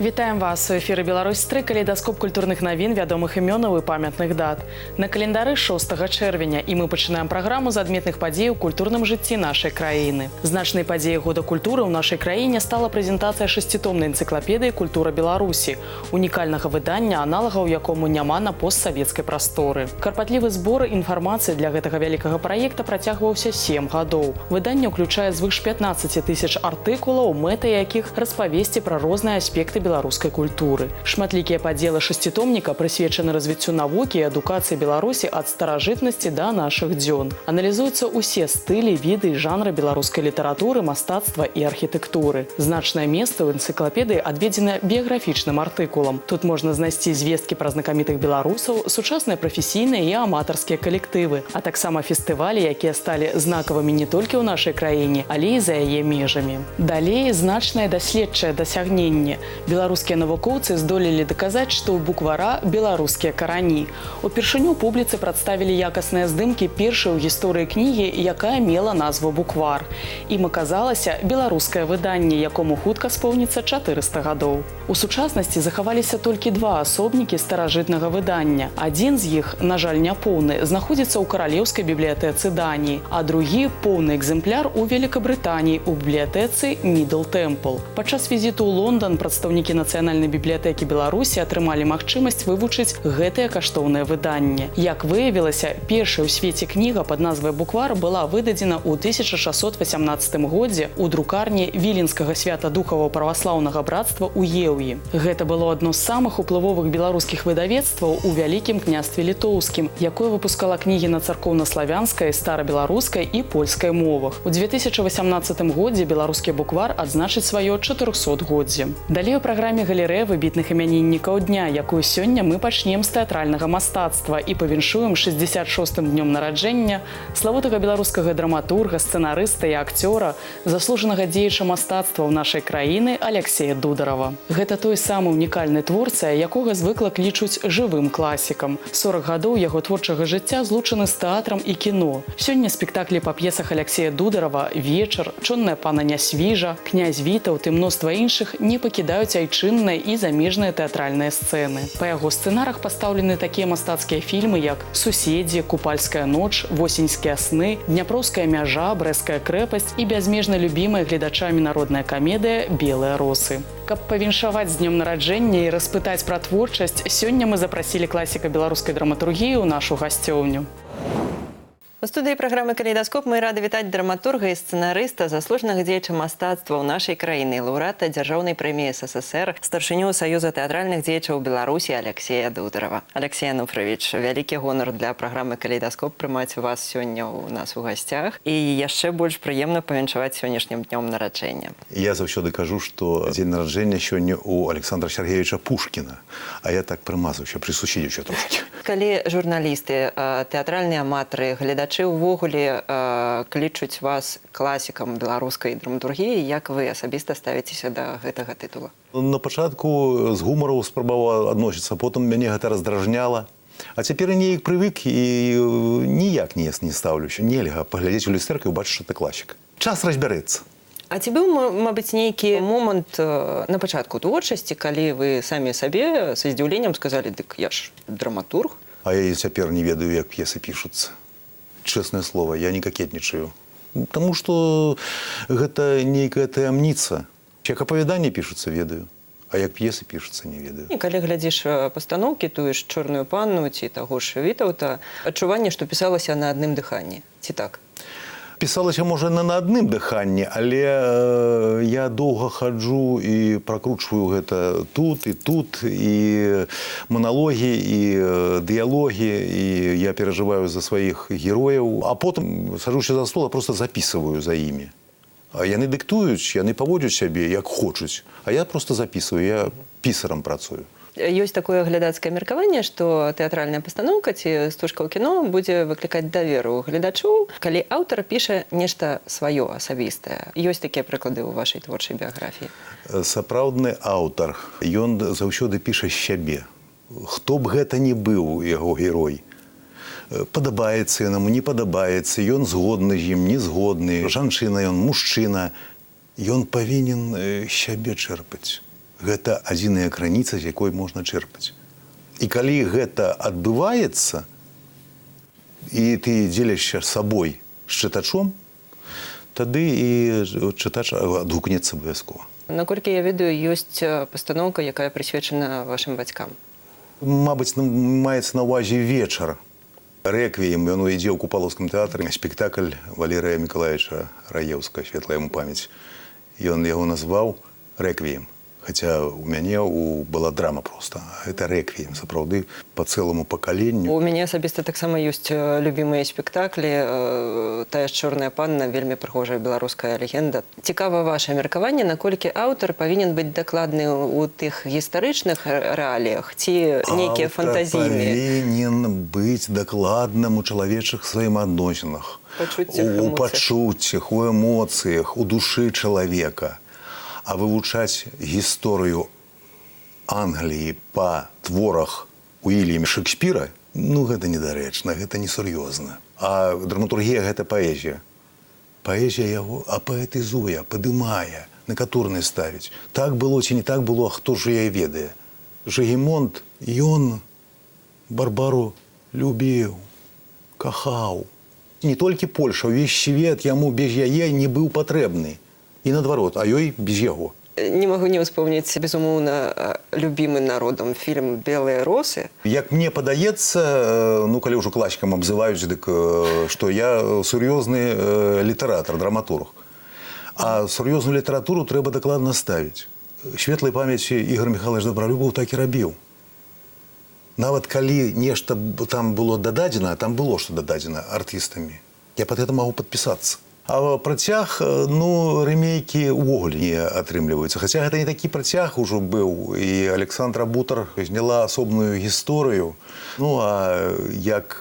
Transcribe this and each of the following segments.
Вітаем вас у эфіры Беларусь-3, калейдаскоп культурных навін, вядомых імёнаў і памятных дат. На календары 6 чэрвеня, і мы пачынаем праграму з адметных падзей у культурным жыцці нашай краіны. Значнай падзеяй года культуры ў нашай краіне стала прэзентацыя шасцітомнай энцыклапедыі «Культура Беларусі», унікальнага выдання, аналагаў якому няма на постсавецкай прасторы. Карпатлівы збор інфармацыі для гэтага вялікага праекта працягваўся 7 гадоў. Выданне ўключае звыш 15 тысяч артыкулаў, мэта якіх распавесці пра розныя аспекты беларускай культуры. Шматлікія падзелы шасцітомніка прысвечаны развіццю навукі і адукацыі Беларусі ад старажытнасці да нашых дзён. Аналізуюцца ўсе стылі, віды і жанры беларускай літаратуры, мастацтва і архітэктуры. Значнае месца ў энцыклапедыі адведзена біяграфічным артыкулам. Тут можна знайсці звесткі пра знакамітых беларусаў, сучасныя прафесійныя і аматарскія калектывы, а таксама фестывалі, якія сталі знакавымі не толькі ў нашай краіне, але і за яе межамі. Далей значнае даследчае дасягненне. Беларускія навукоўцы здолелі даказаць, што ў буквара беларускія карані. Упершыню публіцы прадставілі якасныя здымкі першай у гісторыі кнігі, якая мела назву «Буквар». Ім аказалася беларускае выданне, якому хутка споўніцца 400 гадоў. У сучаснасці захаваліся толькі два асобнікі старажытнага выдання. Адзін з іх, на жаль, няпоўны, знаходзіцца ў каралеўскай бібліятэцы Даніі, а другі – поўны экземпляр у Великабрытаніі у бібліятэцы Мідл Тэмпл. Падчас візіту ў Лондан прадстаўнікі Нацыянальнай бібліятэкі Беларусі атрымалі магчымасць вывучыць гэтае каштоўнае выданне. Як выявілася, першая ў свеце кніга пад назвай «Буквар» была выдадзена ў 1618 годзе ў друкарні Віленскага свята-духавого праваслаўнага братства ў Еўі. Гэта было адно з самых уплывовых беларускіх выдавецтваў у Вялікім княстве літоўскім, якое выпускала кнігі на царкоўна-славянскай, старабеларускай і польскай мовах. У 2018 годзе беларускі «Буквар» адзначыць сваё 400-годдзе. Далей у праграме галерэя выбітных імяніннікаў дня, якую сёння мы пачнем з тэатральнага мастацтва і павіншуем 66-м днём нараджэння славутага беларускага драматурга, сцэнарыста і акцёра, заслужанага дзеяча мастацтва ў нашай краіны Алексея Дударова. Гэта той самы унікальны творца, якога звыкла клічуць жывым класікам. 40 гадоў яго творчага жыцця злучаны з тэатрам і кіно. Сёння спектаклі па п'есах Алексея Дударова «Вечар», «Чонная пана Нясвіжа», «Князь Вітаўт» і мноства іншых не пакідаюць айчынныя і замежныя тэатральныя сцэны. Па яго сцэнарах пастаўлены такія мастацкія фільмы, як «Суседзі», «Купальская ноч», «Восеньскія сны», «Дняпроўская мяжа», «Брэская крэпасць» і бязмежна любімая гледачамі народная камедыя «Белыя росы». Каб павіншаваць з днём нараджэння і распытаць пра творчасць, сёння мы запрасілі класіка беларускай драматургіі ў нашу гасцёўню. У студыі праграмы «Калейдаскоп» мы рады вітаць драматурга і сцэнарыста, заслужанага дзеяча мастацтва ў нашай краіны, лаўрэата дзяржаўнай прэміі СССР, старшыню Саюза тэатральных дзеячаў Беларусі Алексея Дударова. Алексей Ануфрович, вялікі гонар для праграмы «Калейдаскоп» прымаць вас сёння ў нас у гасцях. І яшчэ больш прыемна павіншаваць сённяшнім днём нараджэння. Я заўсёды кажу, што дзень нараджэння сёння ў Александра Сергеевича Пушкіна, а я так прымазаўся, прысусідзіўся трошкі. Калі журналісты, тэатральныя аматары, гледачы увогуле клічуць вас класікам беларускай драматургіі, як вы асабіста ставіцеся да гэтага тытула? На пачатку з гумару спрабаваў адносіцца, потым мяне гэта раздражняла. А цяпер неяк прывык і ніяк не стаўлюся. Нельга паглядзець у люстэрку і ўбачыць, што ты класік. Час разбярэцца. А ці быў, мабыць, нейкі момант на пачатку творчасці, калі вы самі сабе са здзіўленнем сказалі: «Дык я ж драматург»? А я і цяпер не ведаю, як п'есы пішуцца. Честное слово, я не кокетничаю. Потому что гэта нейкая таямніца. Як апавяданні пішуцца, ведаю. А як п'есы пішуцца, не ведаю. І калі глядзіш пастаноўкі, тую ж «Чорную панну» ці таго ж Вітаўта, адчуванне, што пісалася на адным дыханні. Ці так? Пісалася, можа, на адным дыханні, але я доўга хаджу і пракручваю гэта тут, і маналогі, і дыялогі, і я перажываю за сваіх герояў, а потым саджуся за стол, а проста запісываю за імі. А яны дыктуюць, яны паводзяць сябе, як хочуць, а я проста запісваю, я пісарам працую. Ёсць такое глядацкае меркаванне, што тэатральная пастаноўка ці стужка ў кіно будзе выклікаць даверу гледачоў, калі аўтар піша нешта сваё асабістае. Ёсць такія прыклады ў вашай творчай біяграфіі? Сапраўдны аўтар, ён заўсёды піша сябе. Хто б гэта ні быў яго герой. Падабаецца яму, не падабаецца, ён згодны з ім, не згодны, жанчына ён, мужчына. Ён павінен сябе чэрпаць. Гэта адзіная крыніца, з якой можна чэрпаць. І калі гэта адбываецца, і ты дзелішся сабой з чытачом, тады і чытач адгукнецца абавязкова. Наколькі я ведаю, ёсць пастаноўка, якая прысвечана вашым бацькам. Мабыць, маецца на ўвазе вечар. Рэквіем, ён ідзе ў Купалаўскім тэатры, спектакль Валерыя Мікалаевіча Раеўскага, светлая яму памяць. Ён яго назваў «Рэквіем». Хаця у мяне была драма проста. Гэта рэквіем, сапраўды, па цэламу пакаленню. У мяне асабіста таксама ёсць любімыя спектаклі. Тая ж «Чорная панна», вельмі прыгожая беларуская легенда. Цікава ваше меркаванне, наколькі аўтар павінен быць дакладны ў тых гістарычных рэаліях ці нейкія фантазійныя? Аўтар павінен быць дакладным у чалавечых взаемаадносінах. У пачуццях, у эмоцыях, у душы чалавека. А вывучаць гісторыю Англіі па творах Уільяма Шекспіра, гэта недарэчна, гэта несур'ёзна. А драматургія – гэта паэзія. Паэзія яго апаэтызуе, падымае, на катурны ставіць. Так было ці не так было, а хто ж яе ведае? Жагімонт, ён Барбару любіў, кахаў. Не толькі Польша, увесь свет яму без яе не быў патрэбны. І наадварот, а ёй без яго. Не магу не ўспомніць, безумоўна, любімы народам фільм «Белыя росы». Як мне падаецца, калі ўжо класікам абзываюць, дык што я сур'ёзны літаратар, драматург. А сур'ёзную літаратуру трэба дакладна ставіць. Светлай памяці Ігор Михайлович Добролюбов так і рабіў. Нават калі нешта там было дададзена, а там было што дададзена артыстамі, я пад гэта магу падпісацца. А працяг, рэмейкі ўвогуле не атрымліваюцца. Хаця гэта не такі працяг ужо быў. І Александра Бутар зняла асобную гісторыю. А як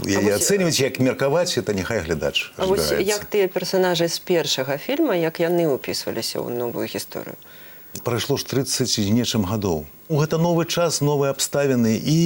ацэньваць, як меркаваць, это няхай глядач разбіраецца. А вось як тыя персанажы з першага фільма, як яны ўпісваліся ў новую гісторыю? Прайшло ж 30 з нечым гадоў. Гэта новы час, новыя абставіны і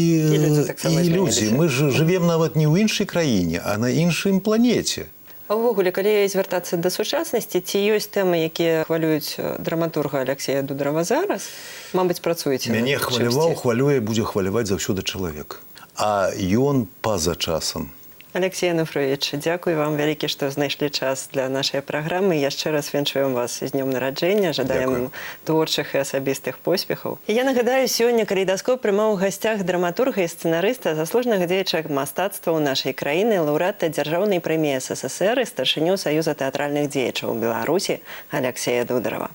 людзі. Мы ж жывем нават не ў іншай краіне, а на іншым планеце. А ўвогуле, калі звяртацца да сучаснасці, ці ёсць тэмы, якія хвалююць драматурга Алексея Дударова зараз? Мабыць, працуеце над Мяне хваляваў, хвалюе, будзе хваляваць заўсёды чалавек. А ён па-за часам. Алексей Ануфрович, дзякуй вам вялікі, што знайшлі час для нашай праграмы. Яшчэ раз віншуем вас з днём нараджэння, жадаем творчых і асабістых поспехаў. Я нагадаю, сёння «Калейдаскоп» прымаў у гасцях драматурга і сцэнарыста, заслужанага дзеяча мастацтва ў нашай краіны, лаўрэата дзяржаўнай прэміі СССР і старшыню Саюза тэатральных дзеячаў Беларусі Алексея Дударова.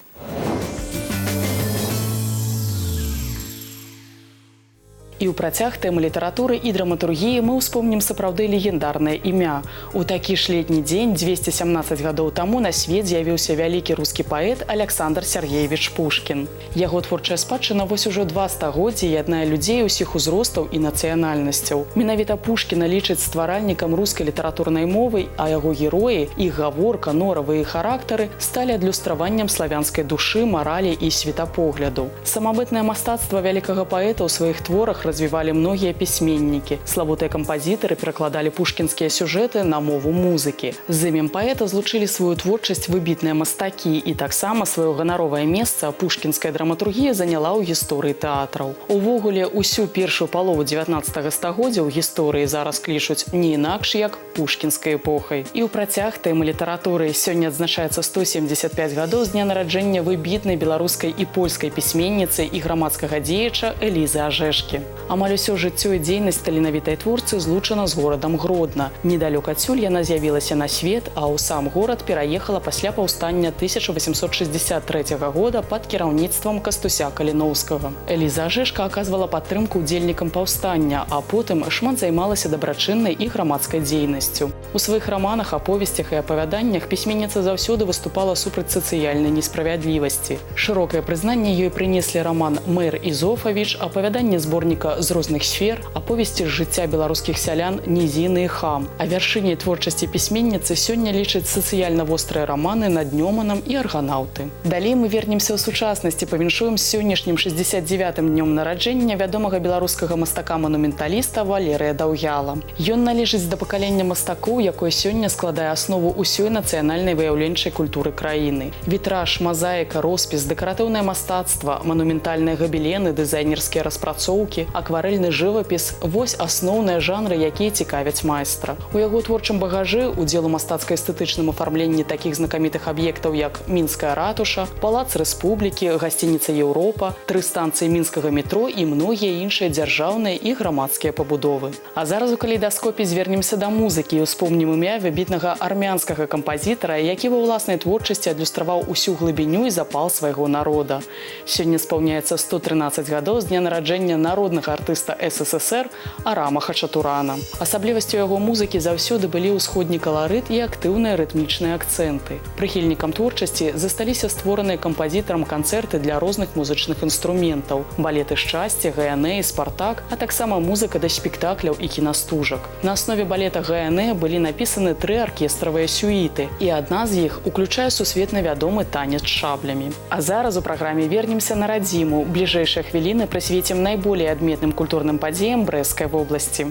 І ў працяг тэмы літаратуры і драматургіі мы ўспомнім сапраўды легендарнае імя. У такі ж летні дзень 217 гадоў таму на свет з'явіўся вялікі рускі паэт Александр Сергеевич Пушкін. Яго творчая спадчына вось ужо 2 стагоддзі яднае людзей усіх узростаў і нацыянальнасцяў. Менавіта Пушкіна лічаць стваральнікам рускай літаратурнай мовы, а яго героі, іх гаворка, норавы і характары сталі адлюстраваннем славянскай душы, маралі і светапогляду. Самабытнае мастацтва вялікага паэта ў сваіх творах развівалі многія пісьменнікі. Славутыя кампазітары перакладалі пушкінскія сюжэты на мову музыкі. З імем паэта злучылі сваю творчасць выбітныя мастакі, і таксама сваё ганаровае месца пушкінская драматургія заняла ў гісторыі тэатраў. Увогуле, усю першую палову 19 стагоддзя ў гісторыі зараз клічуць не інакш, як пушкінскай эпохай. І ў працяг тэмы літаратуры сёння адзначаецца 175 гадоў з дня нараджэння выбітнай беларускай і польскай пісьменніцы і грамадскага дзеяча Элізы Ажэшкі. Амаль усё жыццё і дзейнасць таленавітай творцы злучана з горадам Гродна. Недалёк адсюль яна з'явілася на свет, а ў сам горад пераехала пасля паўстання 1863 года пад кіраўніцтвам Кастуся Каліноўскага. Эліза Ажэшка аказвала падтрымку ўдзельнікам паўстання, а потым шмат займалася дабрачыннай і грамадскай дзейнасцю. У сваіх раманах, аповесцях і апавяданнях пісьменніца заўсёды выступала супраць сацыяльнай несправядлівасці. Шырокае прызнанне ёй прынеслі роман «Мэр Ізофавіч», апавяданне зборніка публіка з розных сфер, аповесці з жыцця беларускіх сялян «Нізіны і хам». А вяршыняй творчасці пісьменніцы сёння лічаць сацыяльна вострыя раманы «Над Нёманам» і «Арганаўты». Далей мы вернемся ў сучаснасці, павіншуем з сённяшнім 69-м днём нараджэння вядомага беларускага мастака-манументаліста Валерыя Даўгяла. Ён належыць да пакалення мастакоў, якое сёння складае аснову ўсёй нацыянальнай выяўленчай культуры краіны. Вітраж, мазаіка, роспіс, дэкаратыўнае мастацтва, манументальныя габелены, дызайнерскія распрацоўкі, акварэльны жывапіс – вось асноўныя жанры, якія цікавяць майстра. У яго творчым багажы удзел у мастацка-эстэтычным афармленні такіх знакамітых аб'ектаў, як Мінская ратуша, Палац Рэспублікі, гасцініца Еўропа, 3 станцыі мінскага метро і многія іншыя дзяржаўныя і грамадскія пабудовы. А зараз у калейдаскопе звернемся да музыкі і успомнім імя выбітнага армянскага кампазітара, які ва ўласнай творчасці адлюстраваў усю глыбіню і запал свайго народа. Сёння спаўняецца 113 гадоў з дня нараджэння народнага артыста СССР Арама Хачатурана. Асаблівасцю яго музыкі заўсёды былі ўсходні каларыт і актыўныя рытмічныя акцэнты. Прыхільнікам творчасці засталіся створаныя кампазітарам канцэрты для розных музычных інструментаў, балеты шчасця, ГНЭ і Спартак, а таксама музыка да спектакляў і кінастужак. На аснове балета ГНЭ былі напісаны 3 аркестравыя сюіты, і адна з іх уключае сусветна вядомы танец шаблямі. А зараз у праграме вернемся на радзіму. Бліжэйшыя хвіліны прысвецім найболей адметным культурным падзеям Брэсцкай вобласці.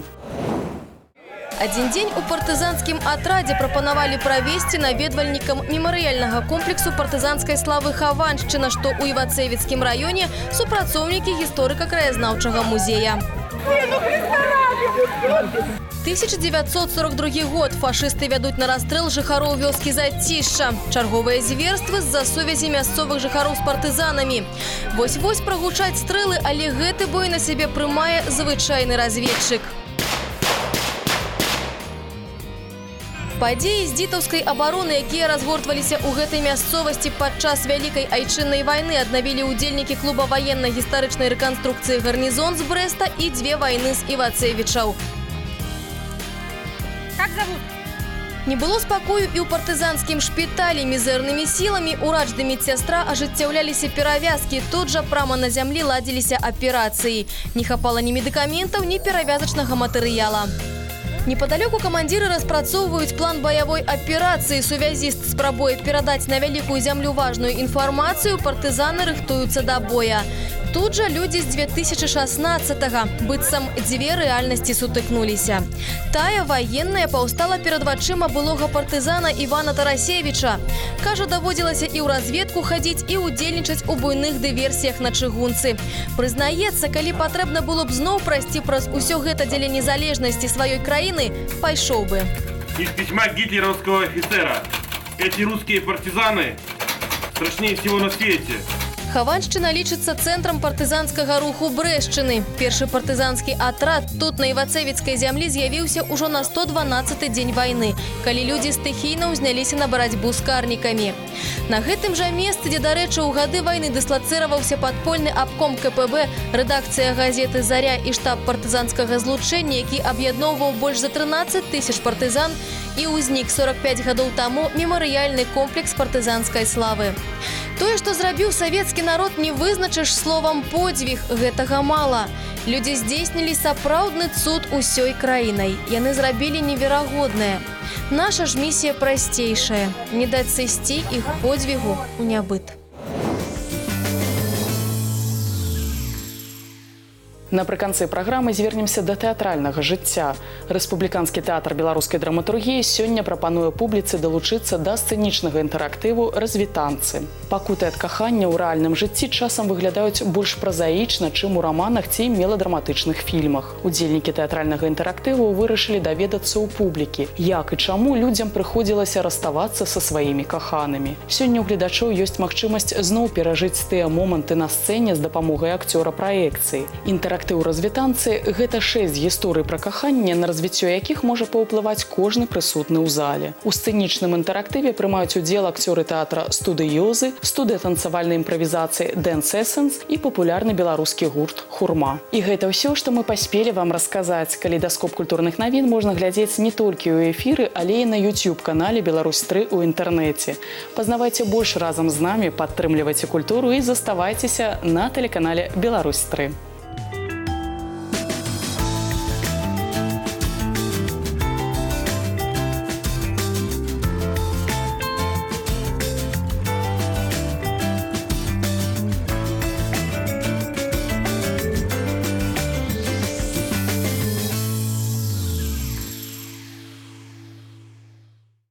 Адзін дзень у партызанскім атрадзе прапанавалі правесці наведвальнікам мемарыяльнага комплексу партызанскай славы Хаваншчына, што ў Івацэвіцкім раёне супрацоўнікі гісторыка-краязнаўчага музея. 1942 год. Фашысты вядуць на расстрэл жыхароў вёскі Зацішша. Чарговыя зверствы з-за сувязі мясцовых жыхароў з партызанамі. Вось-вось прагучаць стрэлы, але гэты бой на сябе прымае звычайны разведчык. Падзеі з дзітаўскай абароны, якія разгортваліся ў гэтай мясцовасці падчас Вялікай айчыннай вайны, аднавілі ўдзельнікі клуба ваенна-гістарычнай рэканструкцыі «Гарнізон» з Брэста і 2 вайны з Івацэвічаў. Как зовут? Не было спакою і ў партызанскім шпіталі. Мізэрнымі сіламі ўрач ды медсястра ажыццяўляліся перавязкі. Тут жа прама на зямлі ладзіліся аперацыі. Не хапала ні медыкаментаў, ні перавязачнага матэрыяла. Непадалёку камандзіры распрацоўваюць план баявой аперацыі. Сувязіст спрабуе перадаць на вялікую зямлю важную інфармацыю, партызаны рыхтуюцца да боя. Тут жа людзі з 2016-го, быццам 2 рэальнасці сутыкнуліся. Тая ваенная паўстала перад вачыма былога партызана Івана Тарасевіча. Кажа, даводзілася і ў разведку хадзіць, і ўдзельнічаць у буйных дыверсіях на чыгунцы. Прызнаецца, калі патрэбна было б зноў прайсці праз усё гэта дзеля незалежнасці сваёй краіны, пайшоў бы. Из письма гитлеровского офицера. Эти русские партизаны страшнее всего на свете. Хаваншчына лічыцца цэнтрам партызанскага руху Брэшчыны. Першы партызанскі атрад тут на Івацэвіцкай зямлі з'явіўся ўжо на 112-й дзень вайны, калі людзі стыхійна ўзняліся на барацьбу з карнікамі. На гэтым жа месцы, дзе, дарэчы, у гады вайны дыслацыраваўся падпольны абком КПБ, рэдакцыя газеты «Заря» і штаб партызанскага злучэння, які аб'ядноўваў больш за 13 000 партызан, і ўзнік 45 гадоў таму мемарыяльны комплекс партызанскай славы. Тое, што зрабіў савецкі народ, не вызначыш словам «подзвіг», гэтага мала. Людзі здзейснілі сапраўдны цуд усёй краінай. Яны зрабілі неверагоднае. Наша ж місія прасцейшая – не даць сысці іх подзвігу ў нябыт. Напрыканцы праграмы звернемся да тэатральнага жыцця. Рэспубліканскі тэатр беларускай драматургіі сёння прапануе публіцы далучыцца да сцэнічнага інтэрактыву «Развітанцы». Пакуты ад кахання ў рэальным жыцці часам выглядаюць больш празаічна, чым у раманах ці меладраматычных фільмах. Удзельнікі тэатральнага інтэрактыву вырашылі даведацца ў публікі, як і чаму людзям прыходзілася раставацца са сваімі каханымі. Сёння ў гледачоў ёсць магчымасць зноў перажыць тыя моманты на сцэне з дапамогай акцёра праекцыі. Інтэрактыў «Развітанцы» – гэта 6 гісторый пра каханне, на развіццё якіх можа паўплываць кожны прысутны ў зале. У сцэнічным інтэрактыве прымаюць удзел акцёры тэатра «Студыёзы», студыя танцавальнай імправізацыі «Dance Essence» і папулярны беларускі гурт «Хурма». І гэта ўсё, што мы паспелі вам расказаць. Калейдаскоп культурных навін можна глядзець не толькі ў эфіры, але і на YouTube-канале «Беларусь-3» у інтэрнэце. Пазнавайце больш разам з намі, падтрымлівайце культуру і заставайцеся на тэлеканале «Беларусь-3».